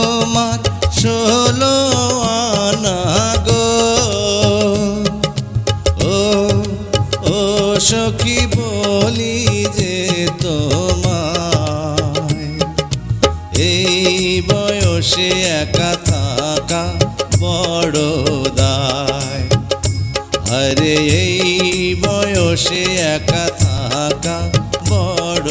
তোমার 16 আনা গো। ও ও সখী বলি যে তোমায়, এই বয়সে একা থাকা বড় দায়। আরে এই বয়সে একা থাকা বড়